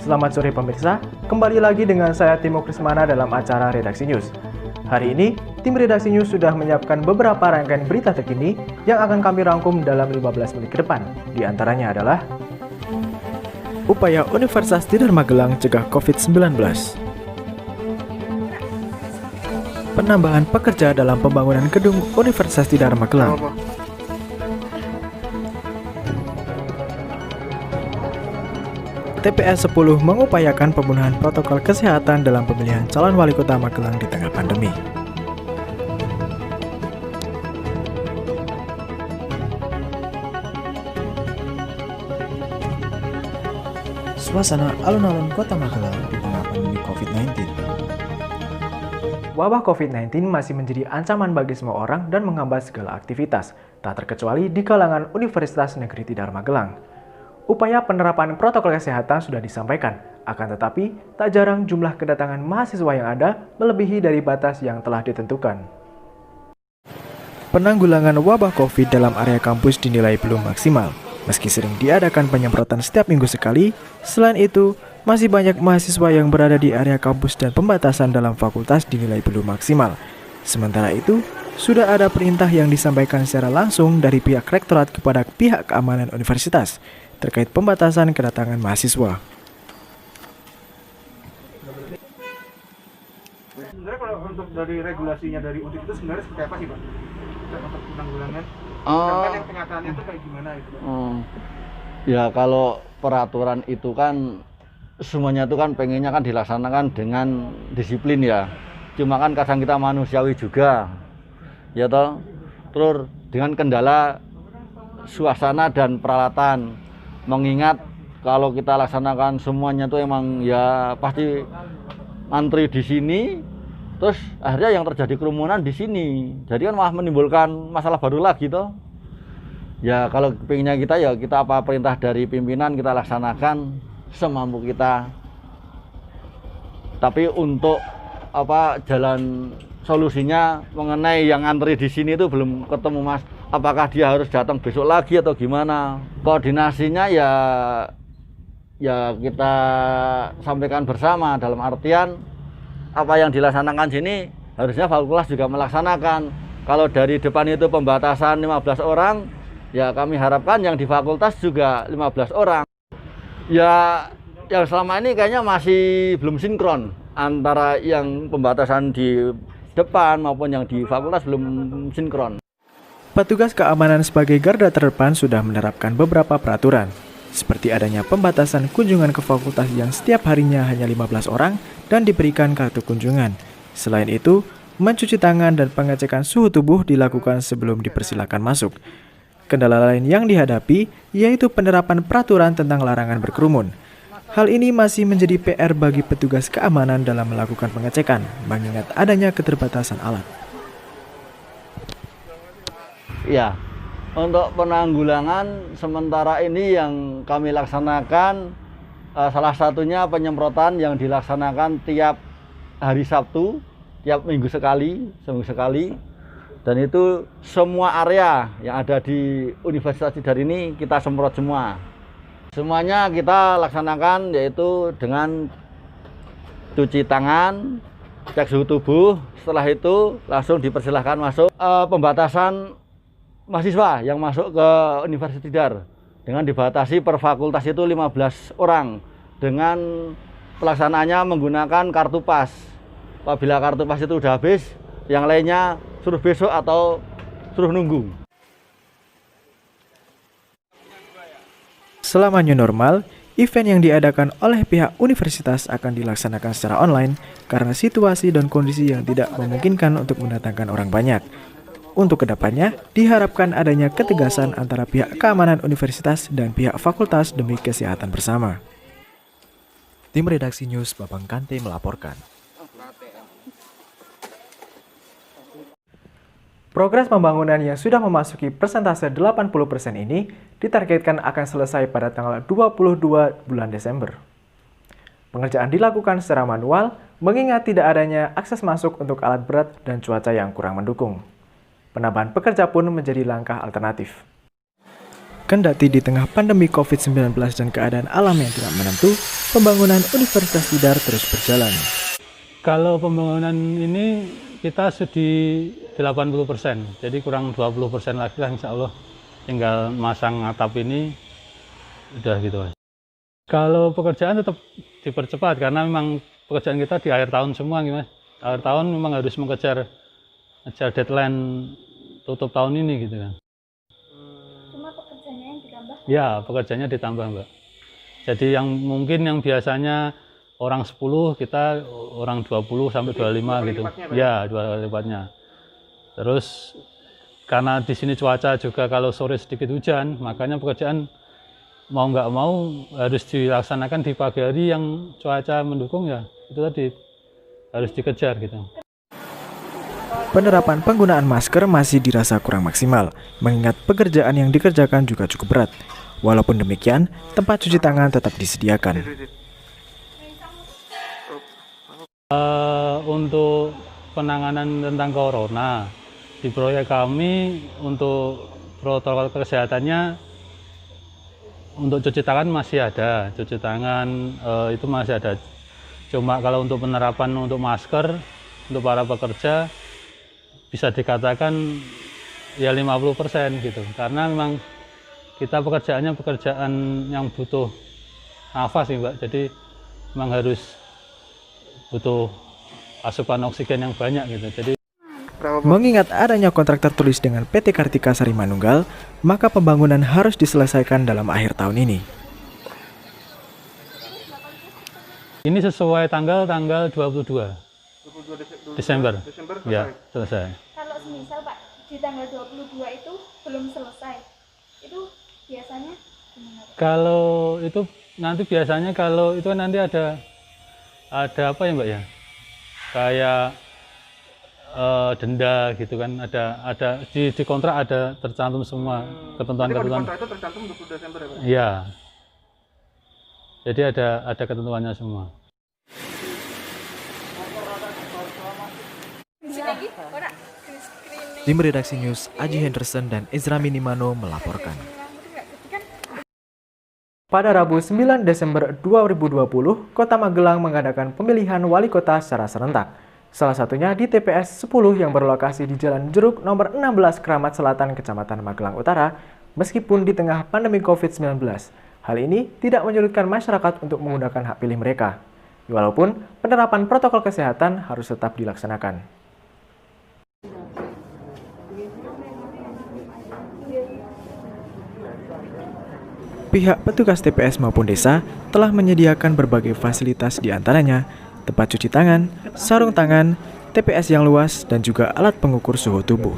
Selamat sore pemirsa, kembali lagi dengan saya Timo Krismana dalam acara Redaksi News. Hari ini, tim Redaksi News sudah menyiapkan beberapa rangkaian berita terkini yang akan kami rangkum dalam 15 menit ke depan. Di antaranya adalah upaya Universitas Tidar Magelang cegah COVID-19, penambahan pekerja dalam pembangunan gedung Universitas Tidar Magelang, TPS 10 mengupayakan pembunuhan protokol kesehatan dalam pemilihan calon wali kota Magelang di tengah pandemi. Suasana alun-alun kota Magelang di tengah pandemi COVID-19. Wabah COVID-19 masih menjadi ancaman bagi semua orang dan menghambat segala aktivitas, tak terkecuali di kalangan Universitas Negeri Tidar Magelang. Upaya penerapan protokol kesehatan sudah disampaikan, akan tetapi tak jarang jumlah kedatangan mahasiswa yang ada melebihi dari batas yang telah ditentukan. Penanggulangan wabah COVID dalam area kampus dinilai belum maksimal. Meski sering diadakan penyemprotan setiap minggu sekali, selain itu, masih banyak mahasiswa yang berada di area kampus dan pembatasan dalam fakultas dinilai belum maksimal. Sementara itu, sudah ada perintah yang disampaikan secara langsung dari pihak rektorat kepada pihak keamanan universitas terkait pembatasan kedatangan mahasiswa. Sebenarnya kalau untuk dari regulasinya dari UNIT itu sebenarnya seperti apa sih Pak? Untuk penanggulangan? Kan yang kenyataannya itu kayak gimana itu Pak? Ya kalau peraturan itu kan semuanya itu kan pengennya kan dilaksanakan dengan disiplin ya. Cuma kan kadang kita manusiawi juga, ya toh. Terus dengan kendala suasana dan peralatan. Mengingat kalau kita laksanakan semuanya tuh emang ya pasti antri di sini, terus akhirnya yang terjadi kerumunan di sini. Jadi kan malah menimbulkan masalah baru lagi toh. Ya kalau pengennya kita ya kita apa perintah dari pimpinan kita laksanakan semampu kita. Tapi untuk apa jalan solusinya mengenai yang antri di sini itu belum ketemu Mas. Apakah dia harus datang besok lagi atau gimana? Koordinasinya ya kita sampaikan bersama dalam artian apa yang dilaksanakan sini harusnya fakultas juga melaksanakan. Kalau dari depan itu pembatasan 15 orang, ya kami harapkan yang di fakultas juga 15 orang. Ya yang selama ini kayaknya masih belum sinkron antara yang pembatasan di depan maupun yang di fakultas belum sinkron. Petugas keamanan sebagai garda terdepan sudah menerapkan beberapa peraturan, seperti adanya pembatasan kunjungan ke fakultas yang setiap harinya hanya 15 orang dan diberikan kartu kunjungan. Selain itu, mencuci tangan dan pengecekan suhu tubuh dilakukan sebelum dipersilakan masuk. Kendala lain yang dihadapi yaitu penerapan peraturan tentang larangan berkerumun. Hal ini masih menjadi PR bagi petugas keamanan dalam melakukan pengecekan, mengingat adanya keterbatasan alat. Ya, untuk penanggulangan sementara ini yang kami laksanakan salah satunya penyemprotan yang dilaksanakan tiap hari Sabtu, tiap minggu sekali, seminggu sekali. Dan itu semua area yang ada di Universitas Tidar ini kita semprot semua. Semuanya kita laksanakan yaitu dengan cuci tangan, cek suhu tubuh, setelah itu langsung dipersilahkan masuk. Pembatasan mahasiswa yang masuk ke Universitas Tidar dengan dibatasi per fakultas itu 15 orang dengan pelaksanaannya menggunakan kartu pas. Apabila kartu pas itu sudah habis, yang lainnya suruh besok atau suruh nunggu. Selama new normal, event yang diadakan oleh pihak universitas akan dilaksanakan secara online karena situasi dan kondisi yang tidak memungkinkan untuk mendatangkan orang banyak. Untuk kedepannya, diharapkan adanya ketegasan antara pihak keamanan universitas dan pihak fakultas demi kesehatan bersama. Tim Redaksi News Babang Kante melaporkan. Progres pembangunan yang sudah memasuki persentase 80% ini ditargetkan akan selesai pada tanggal 22 bulan Desember. Pengerjaan dilakukan secara manual mengingat tidak adanya akses masuk untuk alat berat dan cuaca yang kurang mendukung. Penambahan pekerja pun menjadi langkah alternatif. Kendati di tengah pandemi COVID-19 dan keadaan alam yang tidak menentu, pembangunan Universitas Tidar terus berjalan. Kalau pembangunan ini kita sudah 80%, jadi kurang 20% lagi lah insya Allah. Tinggal masang atap ini, udah gitu. Kalau pekerjaan tetap dipercepat karena memang pekerjaan kita di akhir tahun semua, Mas. Akhir tahun memang harus mengejar deadline tutup tahun ini gitu kan. Cuma pekerjaannya yang ditambah? Ya, pekerjaannya ditambah, Mbak. Jadi yang mungkin yang biasanya orang 10, kita orang 20 sampai 25 gitu. Ya, 2 kali lipatnya. Terus karena di sini cuaca juga kalau sore sedikit hujan, makanya pekerjaan mau nggak mau harus dilaksanakan di pagi hari yang cuaca mendukung, ya itu tadi harus dikejar gitu. Penerapan penggunaan masker masih dirasa kurang maksimal, mengingat pekerjaan yang dikerjakan juga cukup berat. Walaupun demikian, tempat cuci tangan tetap disediakan. Untuk penanganan tentang corona, di proyek kami untuk protokol kesehatannya, untuk cuci tangan masih ada, cuci tangan itu masih ada. Cuma kalau untuk penerapan untuk masker, untuk para pekerja, bisa dikatakan ya 50% gitu. Karena memang kita pekerjaannya pekerjaan yang butuh nafas nih Mbak, jadi memang harus butuh asupan oksigen yang banyak gitu. Jadi mengingat adanya kontrak tertulis dengan PT Kartika Sari Manunggal, maka pembangunan harus diselesaikan dalam akhir tahun ini. Ini sesuai tanggal 22 Desember. Ya, selesai. Kalau semisal Pak di tanggal 22 itu belum selesai, itu biasanya gimana? Kalau itu nanti biasanya kalau itu nanti ada apa ya Mbak ya? Kayak denda gitu kan, ada di kontrak ada tercantum semua ketentuan-ketentuan. Kontrak itu tercantum 20 Desember ya Pak? Iya. Jadi ada ketentuannya semua. Tim redaksi news Aji Henderson dan Ezra Minimano melaporkan. Pada Rabu 9 Desember 2020, Kota Magelang mengadakan pemilihan wali kota secara serentak. Salah satunya di TPS 10 yang berlokasi di Jalan Jeruk nomor 16 Keramat Selatan, Kecamatan Magelang Utara, meskipun di tengah pandemi COVID-19. Hal ini tidak menyulitkan masyarakat untuk menggunakan hak pilih mereka. Walaupun penerapan protokol kesehatan harus tetap dilaksanakan. Pihak petugas TPS maupun desa telah menyediakan berbagai fasilitas, di antaranya tempat cuci tangan, sarung tangan, TPS yang luas, dan juga alat pengukur suhu tubuh.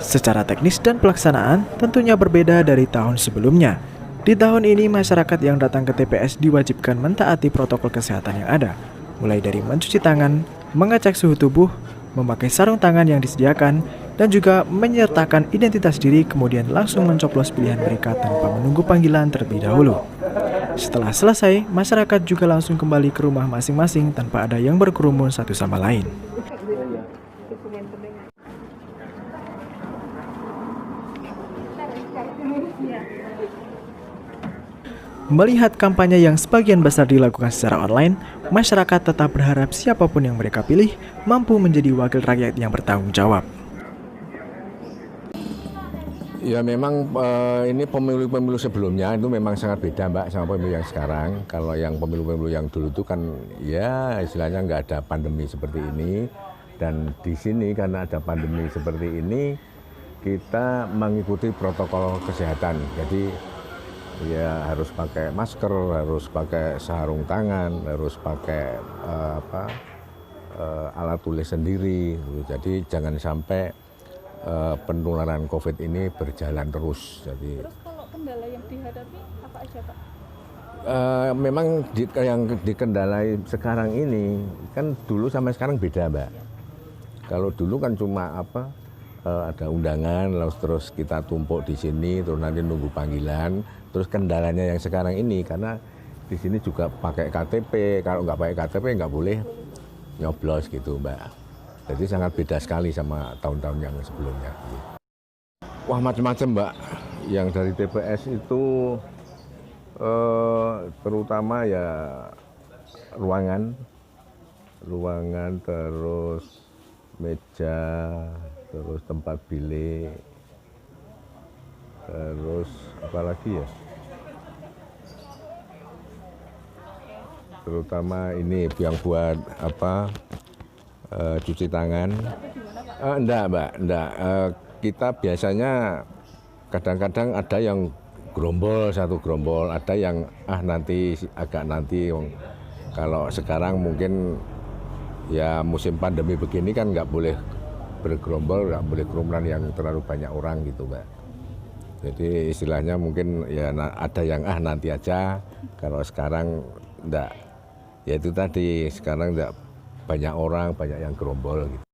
Secara teknis dan pelaksanaan tentunya berbeda dari tahun sebelumnya. Di tahun ini masyarakat yang datang ke TPS diwajibkan mentaati protokol kesehatan yang ada, mulai dari mencuci tangan, mengecek suhu tubuh, memakai sarung tangan yang disediakan, dan juga menyertakan identitas diri kemudian langsung mencoblos pilihan mereka tanpa menunggu panggilan terlebih dahulu. Setelah selesai, masyarakat juga langsung kembali ke rumah masing-masing tanpa ada yang berkerumun satu sama lain. Melihat kampanye yang sebagian besar dilakukan secara online, masyarakat tetap berharap siapapun yang mereka pilih mampu menjadi wakil rakyat yang bertanggung jawab. Ya memang ini pemilu-pemilu sebelumnya itu memang sangat beda Mbak sama pemilu yang sekarang. Kalau yang pemilu-pemilu yang dulu itu kan ya istilahnya nggak ada pandemi seperti ini. Dan di sini karena ada pandemi seperti ini, kita mengikuti protokol kesehatan. Jadi ya harus pakai masker, harus pakai sarung tangan, harus pakai alat tulis sendiri. Jadi jangan sampai penularan COVID ini berjalan terus. Jadi, terus kalau kendala yang dihadapi apa aja Pak? Memang yang dikendalai sekarang ini kan dulu sama sekarang beda Mbak. Kalau dulu kan cuma ada undangan, terus kita tumpuk di sini, terus nanti nunggu panggilan. Terus kendalanya yang sekarang ini karena di sini juga pakai KTP. Kalau nggak pakai KTP nggak boleh nyoblos gitu, Mbak. Jadi sangat beda sekali sama tahun-tahun yang sebelumnya. Wah, macam-macam, Mbak. Yang dari TPS itu terutama ya ruangan, terus meja, terus tempat bilik, terus apa lagi ya? Terutama ini yang buat apa? Cuci tangan. Enggak, Mbak, enggak. Kita biasanya kadang-kadang ada yang gerombol, satu gerombol, ada yang nanti agak nanti. Kalau sekarang mungkin ya musim pandemi begini kan nggak boleh bergerombol, nggak boleh kerumunan yang terlalu banyak orang gitu, Mbak. Jadi istilahnya mungkin ya ada yang nanti aja. Kalau sekarang enggak, ya itu tadi, sekarang enggak banyak orang, banyak yang gerombol gitu.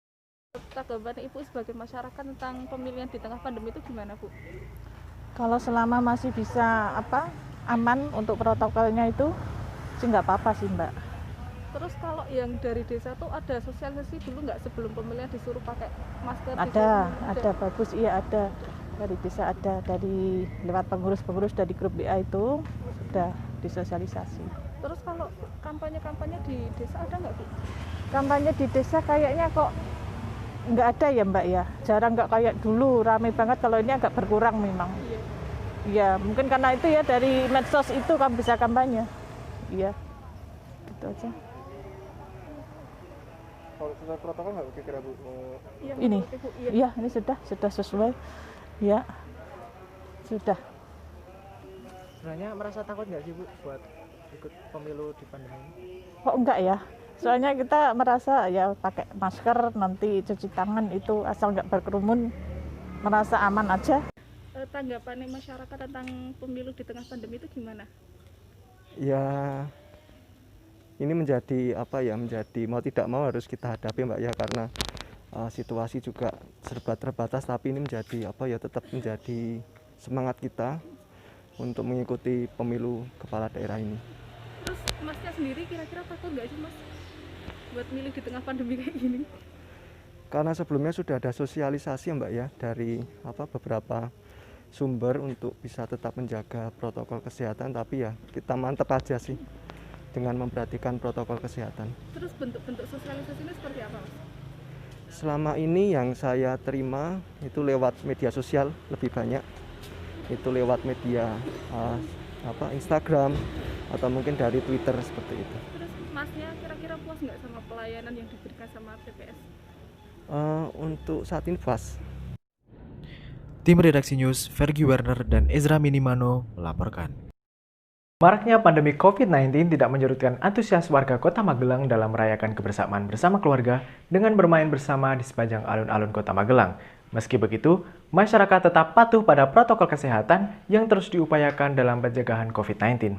Tanggapan Ibu sebagai masyarakat tentang pemilihan di tengah pandemi itu gimana, Bu? Kalau selama masih bisa aman untuk protokolnya itu sih nggak apa-apa sih, Mbak. Terus kalau yang dari desa tuh ada sosialisasi dulu nggak sebelum pemilihan disuruh pakai masker? Ada bagus, iya ada. Dari desa ada, dari lewat pengurus dari grup WA itu sudah disosialisasi. Terus kalau kampanye-kampanye di desa ada nggak, Bu? Kampanye di desa kayaknya kok nggak ada ya, Mbak ya. Jarang, nggak kayak dulu ramai banget. Kalau ini agak berkurang memang. Iya, mungkin karena itu ya dari medsos itu kan bisa kampanye. Iya, gitu aja. Kalau sesuai protokol nggak kira-kira, Bu? Ini, iya ini sudah sesuai. Ya, sudah. Sebenarnya merasa takut nggak sih, Bu, buat ikut pemilu di pandemi ini? Kok enggak ya? Soalnya kita merasa ya pakai masker, nanti cuci tangan itu asal nggak berkerumun, merasa aman aja. Tanggapan masyarakat tentang pemilu di tengah pandemi itu gimana? Ya, ini menjadi menjadi mau tidak mau harus kita hadapi, Mbak ya, karena situasi juga serba terbatas, tapi ini menjadi tetap menjadi semangat kita untuk mengikuti pemilu kepala daerah ini. Terus Masnya sendiri kira-kira takut nggak sih, Mas, buat milih di tengah pandemi kayak gini? Karena sebelumnya sudah ada sosialisasi, Mbak ya, dari beberapa sumber untuk bisa tetap menjaga protokol kesehatan, tapi ya kita mantap aja sih dengan memperhatikan protokol kesehatan. Terus bentuk-bentuk sosialisasi ini seperti apa, Mas? Selama ini yang saya terima itu lewat media sosial lebih banyak, itu lewat media Instagram atau mungkin dari Twitter seperti itu. Terus Masnya kira-kira puas nggak sama pelayanan yang diberikan sama TPS? Untuk saat ini puas. Tim Redaksi News, Fergie Werner dan Ezra Minimano melaporkan. Maraknya pandemi COVID-19 tidak menyurutkan antusias warga Kota Magelang dalam merayakan kebersamaan bersama keluarga dengan bermain bersama di sepanjang alun-alun Kota Magelang. Meski begitu, masyarakat tetap patuh pada protokol kesehatan yang terus diupayakan dalam pencegahan COVID-19.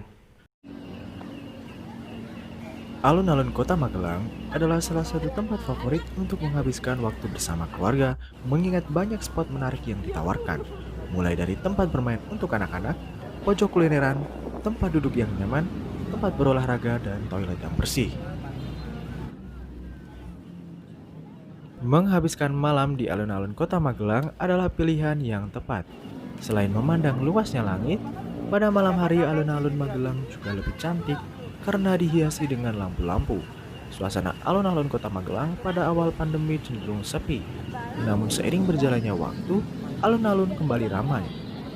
Alun-alun Kota Magelang adalah salah satu tempat favorit untuk menghabiskan waktu bersama keluarga, mengingat banyak spot menarik yang ditawarkan, mulai dari tempat bermain untuk anak-anak, pojok kulineran, tempat duduk yang nyaman, tempat berolahraga, dan toilet yang bersih. Menghabiskan malam di alun-alun Kota Magelang adalah pilihan yang tepat. Selain memandang luasnya langit, pada malam hari alun-alun Magelang juga lebih cantik karena dihiasi dengan lampu-lampu. Suasana alun-alun Kota Magelang pada awal pandemi cenderung sepi. Namun seiring berjalannya waktu, alun-alun kembali ramai.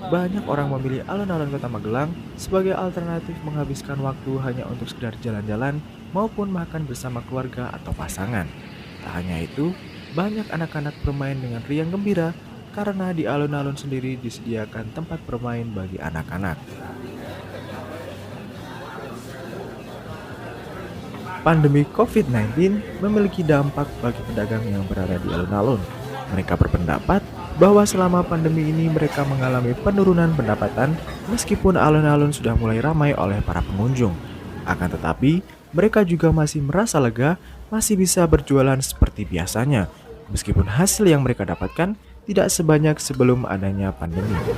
Banyak orang memilih alun-alun Kota Magelang sebagai alternatif menghabiskan waktu hanya untuk sekedar jalan-jalan maupun makan bersama keluarga atau pasangan. Tak hanya itu, banyak anak-anak bermain dengan riang gembira karena di alun-alun sendiri disediakan tempat bermain bagi anak-anak. Pandemi COVID-19 memiliki dampak bagi pedagang yang berada di alun-alun. Mereka berpendapat bahwa selama pandemi ini mereka mengalami penurunan pendapatan meskipun alun-alun sudah mulai ramai oleh para pengunjung. Akan tetapi, mereka juga masih merasa lega masih bisa berjualan seperti biasanya, meskipun hasil yang mereka dapatkan tidak sebanyak sebelum adanya pandemi. Bu,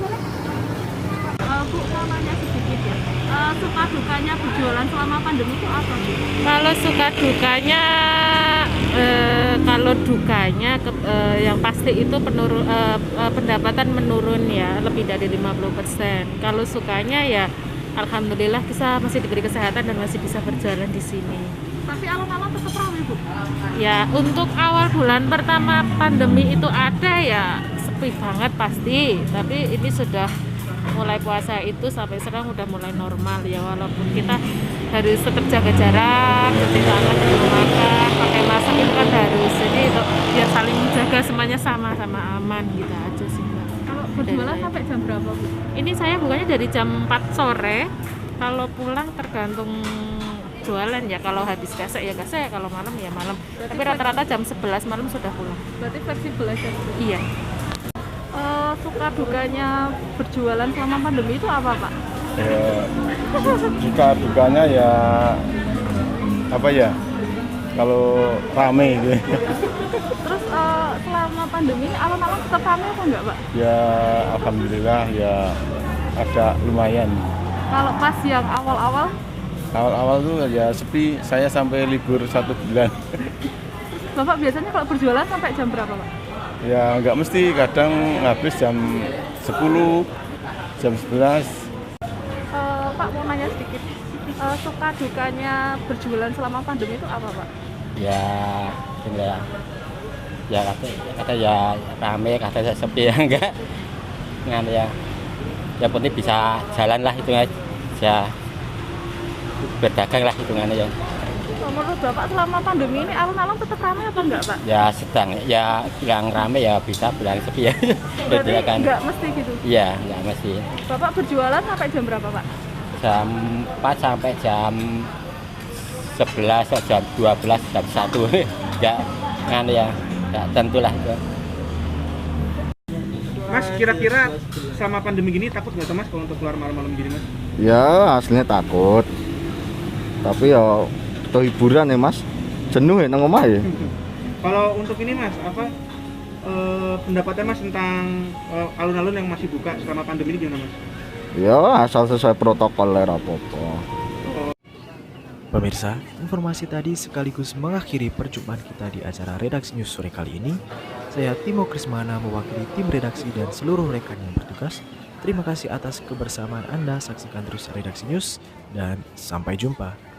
mau nanya sedikit ya. suka dukanya berjualan selama pandemi itu apa? Kalau suka dukanya, kalau dukanya yang pasti itu pendapatan menurun ya, lebih dari 50%. Kalau sukanya ya alhamdulillah kita masih diberi kesehatan dan masih bisa berjalan di sini. Tapi alon-alon tetap ramai, Bu? Ya, untuk awal bulan pertama pandemi itu ada ya sepi banget pasti, tapi ini sudah mulai puasa itu sampai sekarang udah mulai normal ya, walaupun kita harus tetap jaga jarak, cuci tangan sebelum makan, pakai masker itu kan harus, jadi biar saling menjaga semuanya sama-sama aman gitu aja sih Mbak. Kalau berjualan sampai jam berapa, Bu? Ini saya bukannya dari jam 4 sore, kalau pulang tergantung jualan ya, kalau habis gesek ya gesek, kalau malam ya malam. Tapi rata-rata jam 11 malam sudah pulang. Berarti fleksibel aja, Bu? Iya. Suka dukanya berjualan selama pandemi itu apa, Pak? Ya, suka dukanya ya apa ya, kalau rame gitu. Terus selama pandemi ini alon-alon tetap rame apa enggak, Pak? Ya alhamdulillah ya ada lumayan. Kalau pas yang awal-awal? Awal-awal tuh ya sepi, saya sampai libur 1 bulan. Bapak biasanya kalau berjualan sampai jam berapa, Pak? Ya nggak mesti, kadang habis jam 10, jam 11. Pak mau nanya sedikit, suka dukanya berjualan selama pandemi itu apa, Pak? Ya kata ya rame, kata sepi ya enggak ngan ya, yang penting bisa jalan lah hitungannya, berdagang lah hitungannya ya. Menurut Bapak selama pandemi ini alun-alun tetap ramai apa enggak, Pak? Ya sedang, ya bilang rame ya bisa, bilang sepi ya. Berarti enggak mesti gitu? Iya, enggak mesti. Bapak berjualan sampai jam berapa, Pak? Jam 4 sampai jam 11, jam 12, jam 1. Enggak ngan ya, enggak tentulah itu. Mas, kira-kira selama pandemi gini takut nggak tuh Mas kalau untuk keluar malam-malam gini, Mas? Ya aslinya takut, tapi ya itu hiburan ya Mas, jenuh ya nang omah ya. Kalau untuk ini Mas, apa pendapatnya Mas tentang alun-alun yang masih buka selama pandemi ini gimana Mas? Ya asal sesuai protokol lah apa-apa. Pemirsa, informasi tadi sekaligus mengakhiri perjumpaan kita di acara Redaksi News sore kali ini. Saya Timo Krismana mewakili tim redaksi dan seluruh rekan yang bertugas. Terima kasih atas kebersamaan Anda, saksikan terus Redaksi News dan sampai jumpa.